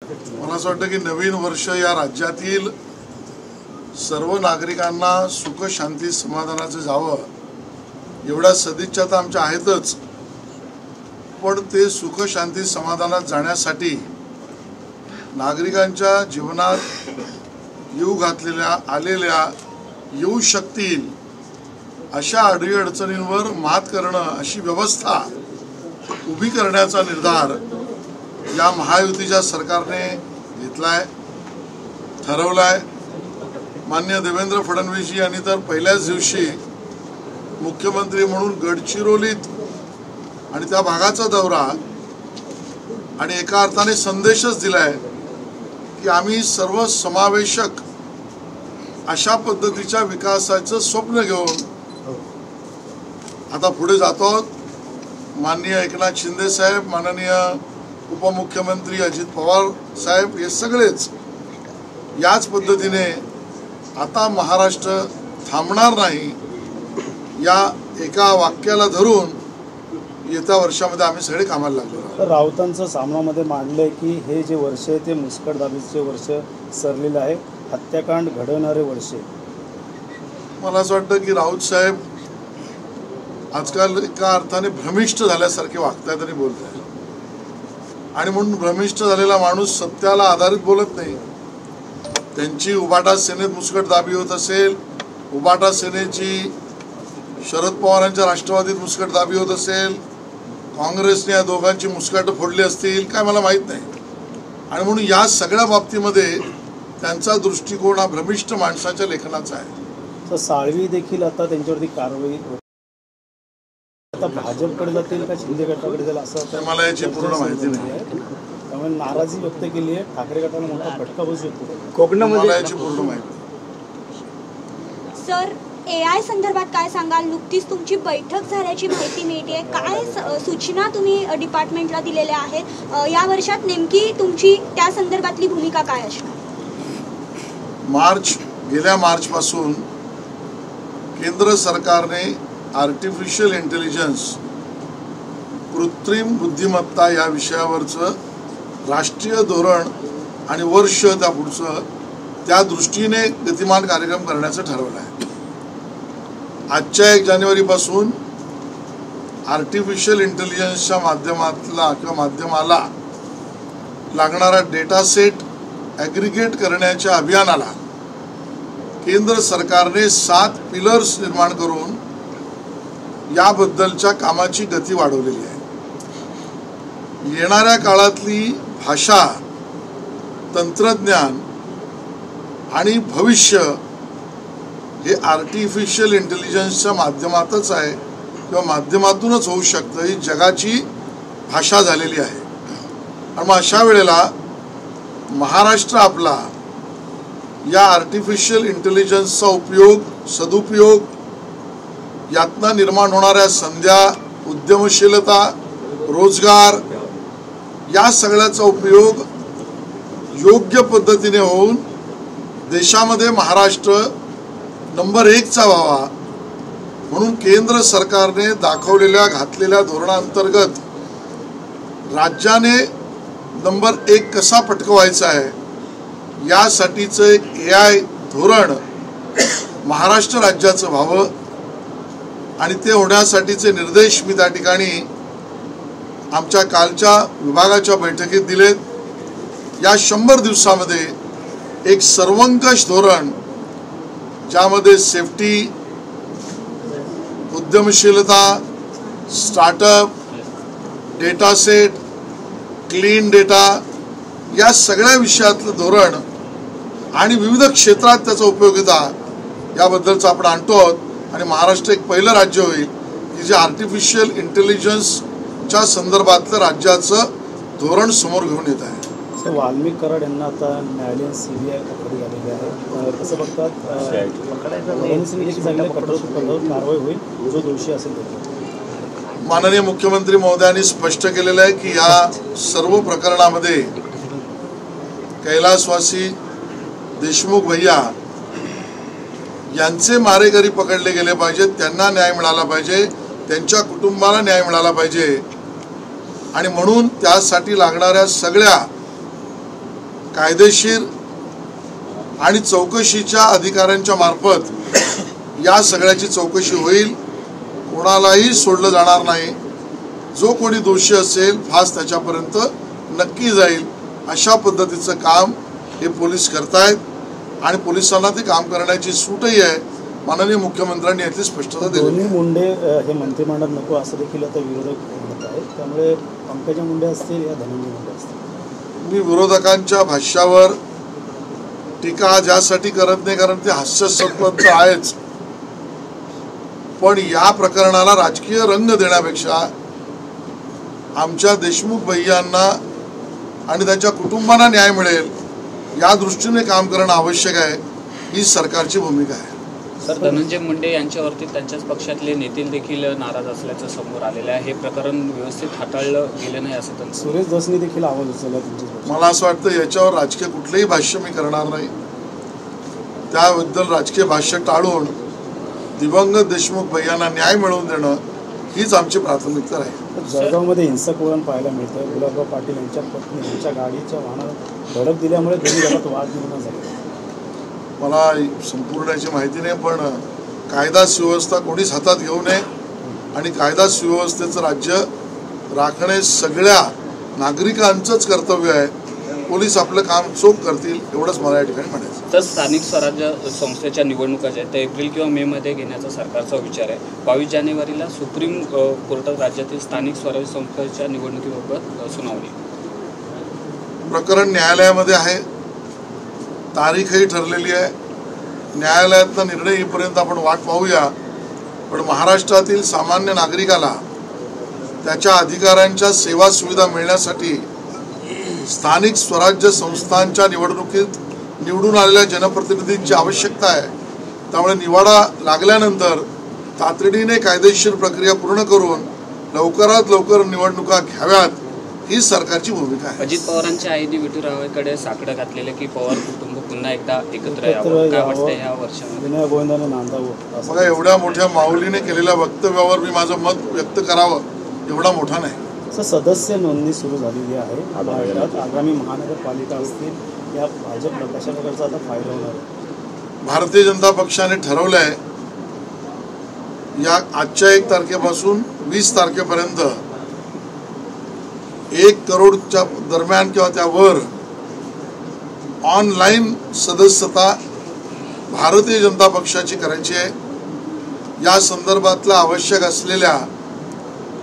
मला असं वाटतं की नवीन वर्ष या राज्यातील सर्व नागरिकांना सुख शांती समाधानाचं जावं एवढ्या सदिच्छा तर आमच्या आहेतच, पण ते सुख शांती समाधानात जाण्यासाठी नागरिकांच्या जीवनात येऊ घातलेल्या आलेल्या येऊ शकतील अशा अडीअडचणींवर मात करणं अशी व्यवस्था उभी करण्याचा निर्धार या महायुतीच्या सरकारने घेतलाय, ठरवलाय। माननीय देवेंद्र फडणवीस यांनी तर पहिल्याच दिवशी मुख्यमंत्री म्हणून गडचिरोलीत आणि त्या भागाचा दौरा आणि एका अर्थाने संदेशच दिलाय की आम्ही सर्व समावेशक अशा पद्धतीच्या विकासाचं स्वप्न घेऊन आता पुढे जातो। माननीय एकनाथ शिंदे साहेब, माननीय उपमुख्यमंत्री अजित पवार साहेब हे सगळेच याच पद्धतीने आता महाराष्ट्र थांबणार नाही या एका वाक्याला धरून येत्या वर्षामध्ये आम्ही सगळे कामाला लागलो। राऊतांचं सामनामध्ये मांडलंय की हे जे वर्ष आहे ते मुस्कटदाबीचे वर्ष सरलेलं आहे, हत्याकांड घडवणारे वर्ष। मला असं वाटतं की राऊत साहेब आजकाल एका अर्थाने भ्रमिष्ट झाल्यासारखे वागतायत आणि बोलतायत, आणि म्हणून भ्रमिष्ट झालेला माणूस सत्याला आधारित बोलत नाही। त्यांची उबाटा सेनेत मुस्कटदाबी होत असेल, उबाटा सेनेची शरद पवारांच्या राष्ट्रवादीत मुस्कटदाबी होत असेल, काँग्रेसने या दोघांची मुस्कटं फोडली असतील, काय मला माहीत नाही। आणि म्हणून या सगळ्या बाबतीमध्ये त्यांचा दृष्टिकोन हा भ्रमिष्ट माणसाच्या लेखनाचा आहे। तर साळवी देखील आता त्यांच्यावरती कारवाई आता भाजपकडे जातील का शिंदे गटाकडे जाईल असं मला याची पूर्ण माहिती नाही, त्यामुळे नाराजी व्यक्त केली आहे। ठाकरे गटाला मोठा फटका बसू शकतो कोकणामध्ये, याची पूर्ण माहिती। सर, AI संदर्भात काय सांगाल? नुकतीच तुमची बैठक झाल्याची माहिती मिळते, काय सूचना तुम्ही डिपार्टमेंटला दिलेल्या आहेत? या वर्षात नेमकी तुमची त्या संदर्भातली भूमिका काय असणार? गेल्या मार्च पासून केंद्र सरकारने आर्टिफिशियल इंटेलिजन्स, कृत्रिम बुद्धिमत्ता या विषयावरचं राष्ट्रीय धोरण आणि वर्ष त्या पुढचं त्या दृष्टीने गतिमान कार्यक्रम करण्याचं ठरवलं आहे। आजच्या 1 जानेवारीपासून आर्टिफिशियल इंटेलिजन्सच्या माध्यमाला लागणारा डेटा सेट ॲग्रिगेट करण्याच्या अभियानाला केंद्र सरकारने 7 पिलर्स निर्माण करून याबद्दलच्या कामाची गती वाढवलेली आहे। येणाऱ्या काळातली भाषा, तंत्रज्ञान आणि भविष्य हे आर्टिफिशियल इंटेलिजन्सच्या माध्यमातच आहे किंवा माध्यमातूनच होऊ शकतं। ही जगाची भाषा झालेली आहे। आणि मग अशा वेळेला महाराष्ट्र आपला या आर्टिफिशियल इंटेलिजन्सचा उपयोग, सदुपयोग, यातनं निर्माण होणाऱ्या संध्या, उद्यमशीलता, रोजगार या सगळ्याचा उपयोग योग्य पद्धतीने होऊन देशामध्ये महाराष्ट्र नंबर 1चा व्हावा म्हणून केंद्र सरकारने घातलेल्या धोरणांतर्गत राज्याने नंबर 1 कसा पटकवायचा आहे यासाठीचं एक AI धोरण महाराष्ट्र राज्याचं व्हावं आणि ते होण्यासाठीचे निर्देश मी त्या ठिकाणी आमच्या कालच्या विभागाच्या बैठकीत दिलेत। या 100 दिवसामध्ये एक सर्वंकष धोरण ज्यामध्ये सेफ्टी, उद्यमशीलता, startup, data set, clean data या सगळ्या विषयातलं धोरण आणि विविध क्षेत्रात त्याचा उपयोगिता याबद्दलचं आपण आणतो आहोत। आणि महाराष्ट्र एक पहिलं राज्य होईल की जे आर्टिफिशियल इंटेलिजन्सच्या संदर्भातलं राज्याचं धोरण समोर घेऊन येत आहे। वाल्मिक कराड यांना आता न्यायालयीन CBI कोठडी झालेली आहे, कसं बघतात? कठोर कारवाई होईल जो दोषी असेल। माननीय मुख्यमंत्री महोदयांनी स्पष्ट केलेलं आहे की या सर्व प्रकरणामध्ये कैलासवासी देशमुख भैया यांचे मारेकरी पकडले गेले पाहिजेत, त्यांना न्याय मिळाला पाहिजे, त्यांच्या कुटुंबाला न्याय मिळाला पाहिजे। आणि म्हणून त्यासाठी लागणाऱ्या सगळ्या कायदेशीर आणि चौकशीच्या अधिकाऱ्यांच्या मार्फत या सगळ्याची चौकशी होईल. कोणालाही सोडलं जाणार नाही. जो कोणी दोषी असेल फास त्याच्यापर्यंत नक्की जाईल. अशा पद्धतीचं काम हे पोलीस करतायत आणि पोलिसांना ते काम करण्याची सूटही आहे. माननीय मुख्यमंत्र्यांनी याची स्पष्टता दिली. दोन्ही मुंडे हे मंत्रिमंडळात नको असं देखील आता विरोधक म्हणत आहेत. त्यामुळे पंकजा मुंडे असतील या धनंजय मुंडे असतील. मी विरोधकांच्या भाष्यावर टीका ज्यासाठी करत नाही कारण ते हास्यास्पद आहेच, पण या प्रकरणाला राजकीय रंग देण्यापेक्षा आमच्या देशमुख भैयांना आणि त्यांच्या कुटुंबांना न्याय मिळेल या दृष्टीने काम करणं आवश्यक आहे. ही सरकारची भूमिका आहे. सर, धनंजय मुंडे यांच्यावरती त्यांच्याच पक्षातले नेते देखील नाराज असल्याचं समोर आलेलं आहे. हे प्रकरण व्यवस्थित हाताळलं गेलं नाही असं त्यांचं. सुरेश दसनी देखील आवाज उचलला तुमच्या. मला असं वाटतं याच्यावर राजकीय कुठलंही भाष्य मी करणार नाही. त्याबद्दल राजकीय भाष्य टाळून दिवंगत देशमुख भैयांना न्याय मिळवून देणं हीच आमची प्राथमिकता आहे. जळगावमध्ये हिंसक वळण पाहायला मिळतं. गुलाबराव पाटील यांच्या पत्नी यांच्या गाडीच्या वाहनात धडक दिल्यामुळे दोन्ही गावात वाद निर्माण झाला. मला संपूर्ण याची माहिती नाही, पण कायदा सुव्यवस्था कोणीच हातात घेऊ नये आणि कायदा सुव्यवस्थेचं राज्य राखणे सगळ्या नागरिकांचंच कर्तव्य आहे. पोलीस आपलं काम चोख करतील एवढंच मला या ठिकाणी म्हणायचं. तर स्थानिक स्वराज्य संस्थेच्या निवडणुका ज्या आहेत त्या एप्रिल किंवा मे मध्ये घेण्याचा सरकारचा विचार आहे. 22 जानेवारीला सुप्रीम कोर्टात राज्यातील स्थानिक स्वराज्य संस्थेच्या निवडणुकीबाबत सुनावणी. प्रकरण न्यायालयामध्ये आहे. तारीखही ठरलेली आहे. न्यायालयातला निर्णय येईपर्यंत आपण वाट पाहूया. पण महाराष्ट्रातील सामान्य नागरिकाला त्याच्या अधिकाऱ्यांच्या सेवा सुविधा मिळण्यासाठी स्थानिक स्वराज्य संस्थांच्या निवडणुकीत निवडून आलेल्या जनप्रतिनिधींची आवश्यकता आहे. त्यामुळे निवाडा लागल्यानंतर तातडीने कायदेशीर प्रक्रिया पूर्ण करून लवकरात लवकर निवडणुका घ्याव्यात ही सरकारची भूमिका आहे. अजित पवारांच्या आईने विठुरावाकडे साकडं घातलेलं की पवार कुटुंब पुन्हा एकदा एकत्र यावं. काय वाटतं या वर्षामध्ये? विनय गोविंदाने नांदावं. बघा, एवढ्या मोठ्या माऊलीने केलेल्या वक्तव्यावर मी माझं मत व्यक्त करावं एवढा मोठा नाही. सदस्य नोंदणी सुरू झालेली आहे. महाराष्ट्रात आगामी महानगरपालिका असतील या भाजपला कशा प्रकारचा आता फायदा होणार आहे? भारतीय जनता पक्षाने ठरवलंय या आजच्या 1 तारखेपासून 20 तारखेपर्यंत 1 करोडच्या दरम्यान किंवा त्यावर ऑनलाईन सदस्यता भारतीय जनता पक्षाची करायची आहे. या संदर्भातल्या आवश्यक असलेल्या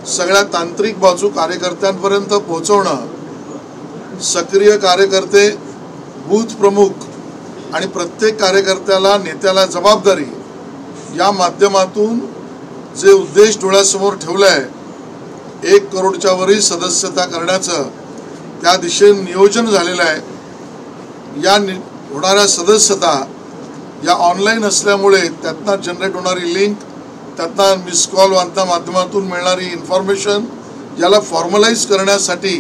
सगळ्या तांत्रिक बाजू कार्यकर्त्यांपर्यंत पोहोचवणं, सक्रिय कार्यकर्ते, बूथ प्रमुख आणि प्रत्येक कार्यकर्त्याला नेत्याला जबाबदारी या माध्यमातून जे उद्देश डोळ्यासमोर ठेवलं आहे 1 करोडच्या वरील सदस्यता करण्याचं त्या दिशेने नियोजन झालेलं आहे. या होणाऱ्या सदस्यता या ऑनलाईन असल्यामुळे त्यातनं जनरेट होणारी लिंक, त्यातनं मिस कॉलच्या माध्यमातून मिळणारी इन्फॉर्मेशन याला फॉर्मलाइज करण्यासाठी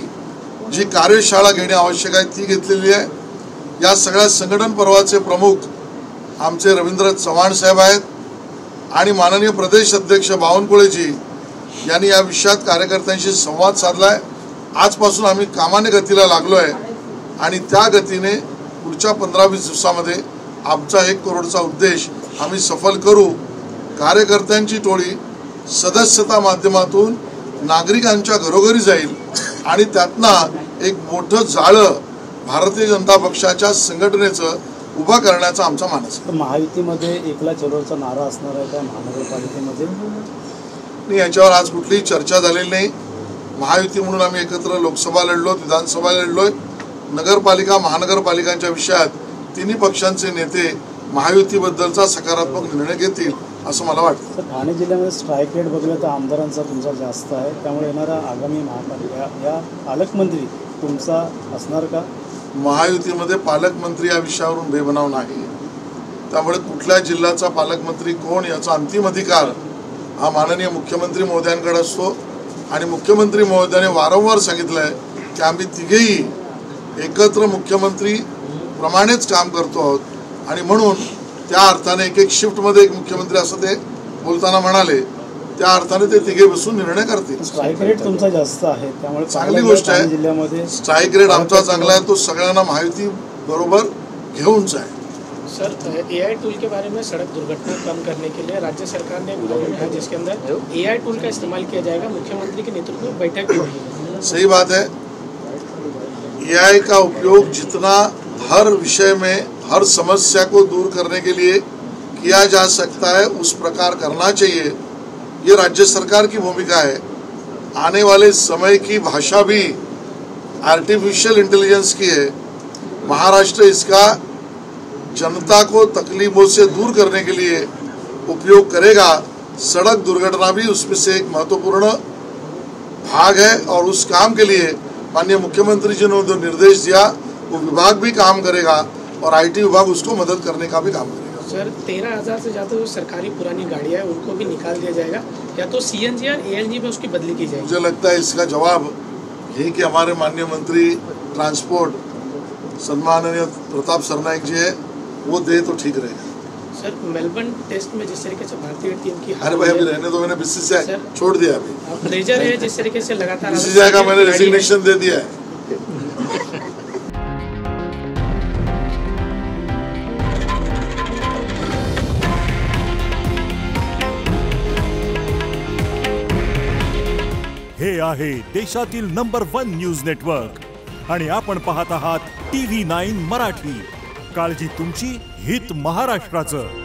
जी कार्यशाळा घेणे आवश्यक आहे ती घेतलेली आहे. या सगळ्या संघटन पर्वाचे प्रमुख आमचे रवींद्र चव्हाण साहेब आहेत आणि माननीय प्रदेश अध्यक्ष बावनकुळेजी यांनी या विषयात कार्यकर्त्यांशी संवाद साधलाय. आजपासून आम्ही कामाने गतीला लागलो आहे आणि त्या गतीने पुढच्या 15-20 दिवसामध्ये आमचा 1 करोडचा उद्देश आम्ही सफल करू. कार्यकर्त्यांची टोळी सदस्यता माध्यमातून नागरिकांच्या घरोघरी जाईल आणि त्यातनं एक मोठं जाळं भारतीय जनता पक्षाच्या संघटनेचं उभा करण्याचा आमचा मानस आहे. महायुतीमध्ये एकला चलोचा नारा असणार आहे त्या महानगरपालिकेमध्ये? याच्यावर आज कुठलीही चर्चा झालेली नाही. महायुती म्हणून आम्ही एकत्र लोकसभा लढलो, विधानसभा लढलोय. नगरपालिका महानगरपालिकांच्या विषयात तिन्ही पक्षांचे नेते महायुतीबद्दलचा सकारात्मक निर्णय घेतील असं मला वाटतं. ठाणे जिल्ह्यामध्ये स्ट्राईक रेट बघलं तर आमदारांचा तुमचा जास्त आहे. त्यामुळे येणारा आगामी महापालिका या पालकमंत्री तुमचा असणार का? महायुतीमध्ये पालकमंत्री या विषयावरून बेबनाव नाही. त्यामुळे कुठल्या जिल्ह्याचा पालकमंत्री कोण याचा अंतिम अधिकार हा माननीय मुख्यमंत्री महोदयांकडे असतो आणि मुख्यमंत्री महोदयाने वारंवार सांगितलंय की आम्ही तिघेही एकत्र मुख्यमंत्री प्रमाणेच काम करतो आहोत आणि म्हणून त्या अर्थाने एक शिफ्टमध्ये एक मुख्यमंत्री असं ते बोलताना म्हणाले. त्या अर्थाने ते तिघे बसून निर्णय करतील. स्ट्राईक रेट तुमचा जास्त आहे, त्यामुळे चांगली गोष्ट आहे. जिल्ह्यामध्ये स्ट्राईक रेट आमचा चांगला आहे, तो सगळ्यांना माहिती बरोबर घेऊनच आहे. सर, AI टूल के बारे में सड़क दुर्घटना कम करने के लिए राज्य सरकार ने एक है जिसके अंदर AI टूल का इस्तेमाल किया जाएगा, मुख्यमंत्री के नेतृत्व में बैठक भी हुई है. सही बात है. AI का उपयोग जितना हर विषय में हर समस्या को दूर करने के लिए किया जा सकता है उस प्रकार करना चाहिए. ये राज्य सरकार की भूमिका है. आने वाले समय की भाषा भी आर्टिफिशियल इंटेलिजेंस की है. महाराष्ट्र इसका जनता को तकलीफों से दूर करने के लिए उपयोग करेगा. सड़क दुर्घटना भी उसमें से एक महत्वपूर्ण भाग है और उस काम के लिए माननीय मुख्यमंत्री जी ने जो निर्देश दिया वो विभाग भी काम करेगा और IT विभाग उसको मदद करने का भी काम करेगा. सर, 13,000 से ज़्यादा जो सरकारी पुरानी गाड़ियाँ हैं उनको भी निकाल दिया जाएगा, या तो CNG और ALG में उसकी बदली की जाएगी. मुझे लगता है इसका जवाब यही कि हमारे माननीय मंत्री ट्रांसपोर्ट सम्माननीय प्रताप सरनाईक जी है, वो दे तो ठीक रहेगा. सर, मेलबर्न टेस्ट में जिस तरीके से भारतीय टीम की अरे भाई अभी रहने दो, मैंने BCCI छोड़ दिया. अभी प्रेजर है जिस तरीके से लगातार BCCI का मैंने रेजिग्नेशन दे दिया है. हे आहे देशातील नंबर 1 न्यूज नेटवर्क आणि आपण पाहत आहात TV9 मराठी. काळजी तुमची, हित महाराष्ट्राचं.